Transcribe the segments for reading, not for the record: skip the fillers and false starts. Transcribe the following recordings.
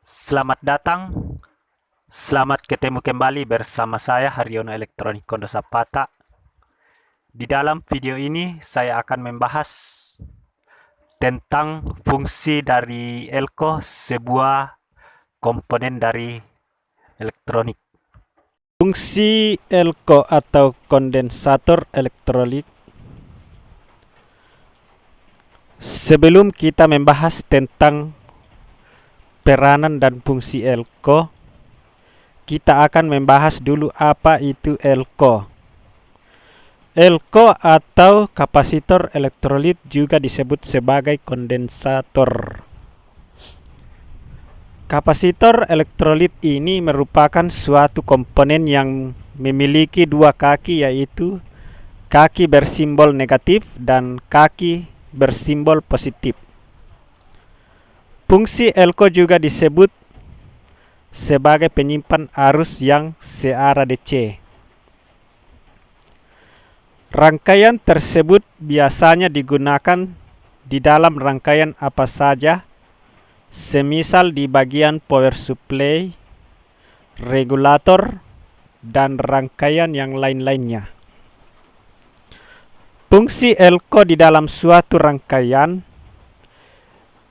Selamat datang, selamat ketemu kembali bersama saya Haryono Elektronik Kondo Sapata. Di dalam video ini saya akan membahas tentang fungsi dari elko, sebuah komponen dari elektronik. Fungsi elko atau kondensator elektrolit. Sebelum kita membahas tentang peranan dan fungsi elko, kita akan membahas dulu apa itu elko. Elko atau kapasitor elektrolit juga disebut sebagai kondensator. Kapasitor elektrolit ini merupakan suatu komponen yang memiliki dua kaki, yaitu kaki bersimbol negatif dan kaki bersimbol positif. Fungsi elko juga disebut sebagai penyimpan arus yang searah DC. Rangkaian tersebut biasanya digunakan di dalam rangkaian apa saja, semisal di bagian power supply, regulator, dan rangkaian yang lain-lainnya. Fungsi elko di dalam suatu rangkaian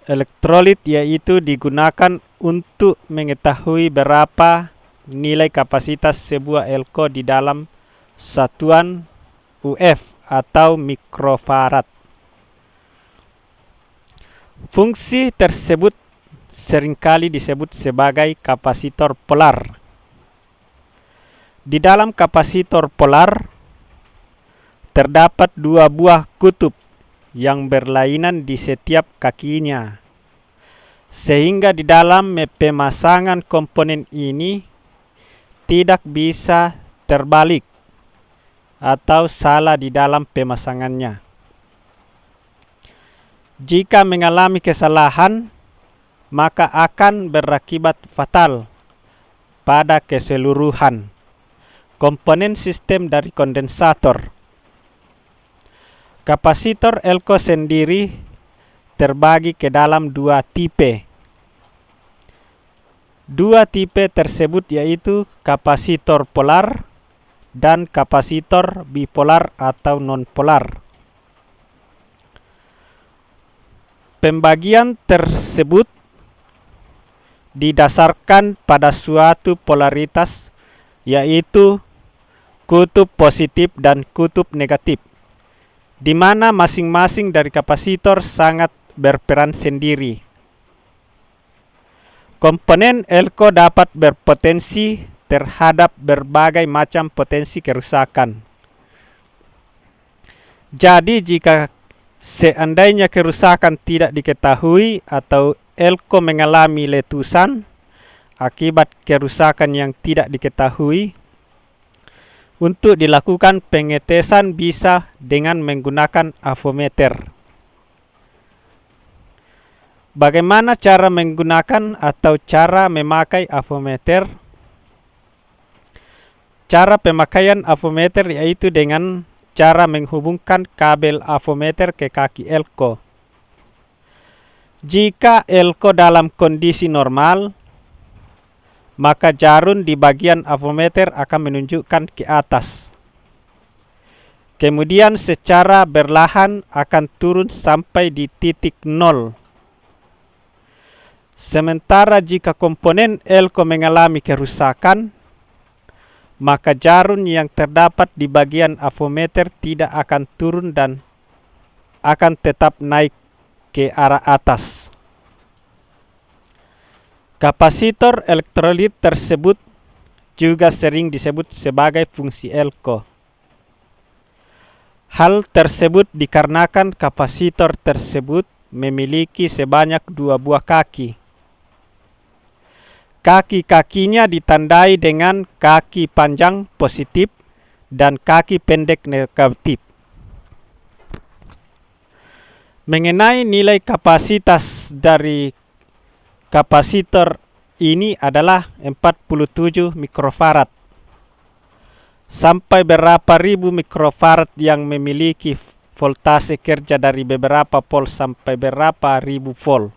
elektrolit yaitu digunakan untuk mengetahui berapa nilai kapasitas sebuah elko di dalam satuan UF atau mikrofarad. Fungsi tersebut seringkali disebut sebagai kapasitor polar. Di dalam kapasitor polar terdapat dua buah kutub yang berlainan di setiap kakinya, sehingga di dalam pemasangan komponen ini tidak bisa terbalik atau salah di dalam pemasangannya. Jika mengalami kesalahan, maka akan berakibat fatal pada keseluruhan komponen sistem dari kondensator. Kapasitor elko sendiri terbagi ke dalam dua tipe. Dua tipe tersebut yaitu kapasitor polar dan kapasitor bipolar atau nonpolar. Pembagian tersebut didasarkan pada suatu polaritas, yaitu kutub positif dan kutub negatif, di mana masing-masing dari kapasitor sangat berperan sendiri. Komponen elko dapat berpotensi terhadap berbagai macam potensi kerusakan. Jadi jika seandainya kerusakan tidak diketahui atau elko mengalami letusan akibat kerusakan yang tidak diketahui, untuk dilakukan pengetesan bisa dengan menggunakan avometer. Bagaimana cara menggunakan atau cara memakai avometer? Cara pemakaian avometer yaitu dengan cara menghubungkan kabel avometer ke kaki elko. Jika elko dalam kondisi normal, maka jarum di bagian avometer akan menunjukkan ke atas. Kemudian secara berlahan akan turun sampai di titik 0. Sementara jika komponen elko mengalami kerusakan, maka jarum yang terdapat di bagian avometer tidak akan turun dan akan tetap naik ke arah atas. Kapasitor elektrolit tersebut juga sering disebut sebagai fungsi elko. Hal tersebut dikarenakan kapasitor tersebut memiliki sebanyak dua buah kaki. Kaki-kakinya ditandai dengan kaki panjang positif dan kaki pendek negatif. Mengenai nilai kapasitas dari kapasitor ini adalah 47 mikrofarad. Sampai berapa ribu mikrofarad yang memiliki voltase kerja dari beberapa volt sampai berapa ribu volt.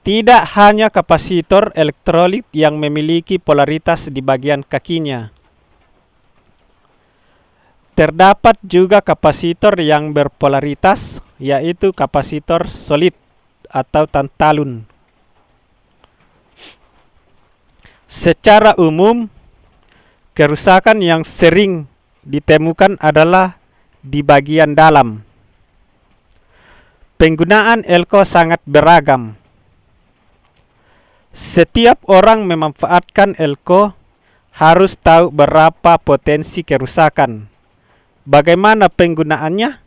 Tidak hanya kapasitor elektrolit yang memiliki polaritas di bagian kakinya. Terdapat juga kapasitor yang berpolaritas, yaitu kapasitor solid atau tantalun. Secara umum, kerusakan yang sering ditemukan adalah di bagian dalam. Penggunaan elko sangat beragam. Setiap orang memanfaatkan elko harus tahu berapa potensi kerusakan, bagaimana penggunaannya,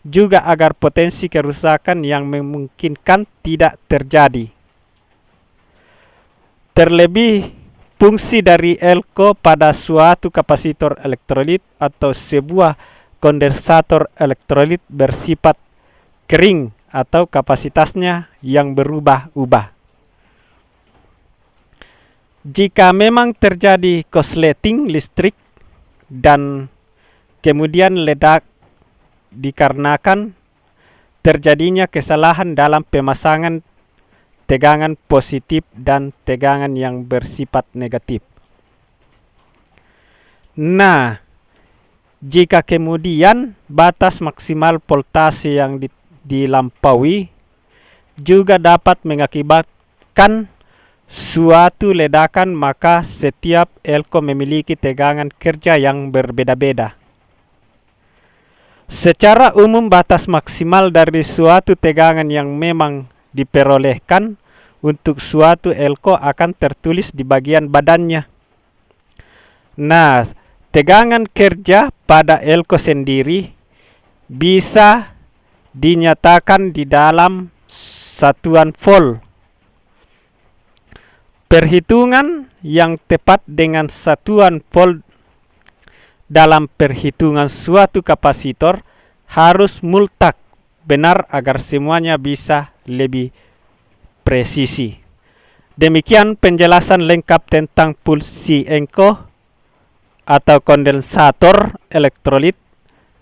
juga agar potensi kerusakan yang memungkinkan tidak terjadi. Terlebih, fungsi dari elko pada suatu kapasitor elektrolit atau sebuah kondensator elektrolit bersifat kering atau kapasitasnya yang berubah-ubah. Jika memang terjadi korsleting listrik dan kemudian ledak dikarenakan terjadinya kesalahan dalam pemasangan tegangan positif dan tegangan yang bersifat negatif. Nah, jika kemudian batas maksimal voltase yang dilampaui juga dapat mengakibatkan suatu ledakan, maka setiap elko memiliki tegangan kerja yang berbeda-beda. Secara umum, batas maksimal dari suatu tegangan yang memang diperolehkan untuk suatu elko akan tertulis di bagian badannya. Nah, tegangan kerja pada elko sendiri bisa dinyatakan di dalam satuan volt. Perhitungan yang tepat dengan satuan volt dalam perhitungan suatu kapasitor harus mutlak benar agar semuanya bisa lebih presisi. Demikian penjelasan lengkap tentang fungsi elko atau kondensator elektrolit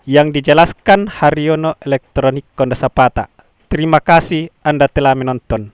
yang dijelaskan Haryono Elektronik Kondasapata. Terima kasih Anda telah menonton.